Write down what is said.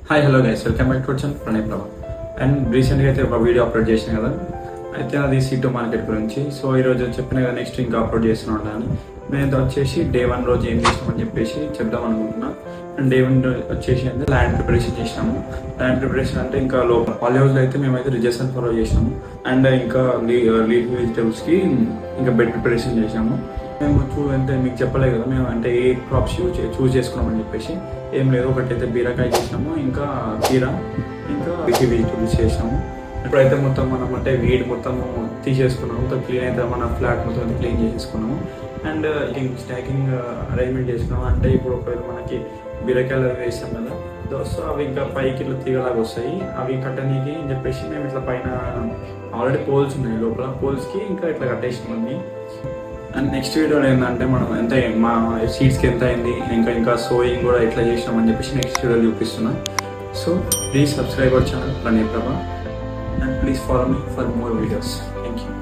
Hi hello guys, welcome back to channel Pranay ప్రభా. And రీసెంట్గా అయితే ఒక వీడియో అప్లోడ్ చేసిన కదా, అయితే అది C2 మార్కెట్ గురించి. సో ఈరోజు చెప్పిన కదా, నెక్స్ట్ ఇంకా అప్లోడ్ చేస్తున్నాను అని. నేను వచ్చేసి డే 1 రోజు ఏం చేసినామని చెప్పేసి చెప్దాం అనుకుంటున్నా. అండ్ డే 1 వచ్చేసి అంటే ల్యాండ్ ప్రిపరేషన్ చేసినాము. ల్యాండ్ ప్రిపరేషన్ అంటే ఇంకా లోపల పాలీ హౌస్లో అయితే మేమైతే రిజెక్షన్ ఫాలో చేసినాము. అండ్ ఇంకా లీఫ్ వెజిటబుల్స్కి ఇంకా బెడ్ ప్రిపరేషన్ చేసాము. మేము అంటే మీకు చెప్పలేదు కదా, మేము అంటే ఏ క్రాప్స్ చూస్ చేసుకున్నామని చెప్పేసి. ఏం లేదు, ఒకటైతే బీరకాయ చేసినాము, ఇంకా కీర, ఇంకా వెజిటబుల్స్ చేసినాము. ఇప్పుడైతే మొత్తం మనం అంటే వీడ్ మొత్తం తీసేసుకున్నాము, మొత్తం క్లీన్ అయితే మన ఫ్లాట్ మొత్తం క్లీన్ చేసేసుకున్నాము. అండ్ స్టాకింగ్ అరేంజ్మెంట్ చేసుకున్నాము. అంటే ఇప్పుడు ఒకవేళ మనకి బీరకాయలు వేసాం కదా, సో అవి ఇంకా పైకి ఇట్లా తీగలాగా వస్తాయి, అవి కట్టనీకి అని చెప్పేసి మేము ఇట్లా పైన ఆల్రెడీ పోల్స్ ఉన్నాయి, లోపల పోల్స్కి ఇంకా ఇట్లా కట్టేసినాం అన్ని. అండ్ నెక్స్ట్ వీడియోలో ఏంటంటే మనం ఎంత మా సీడ్స్కి ఎంత అయింది, ఇంకా సోయింగ్ కూడా ఎట్లా చేసినామని చెప్పేసి నెక్స్ట్ వీడియోలో చూపిస్తున్నాం. So please subscribe our channel Pranay ప్రభా, and please follow me for more videos. Thank you.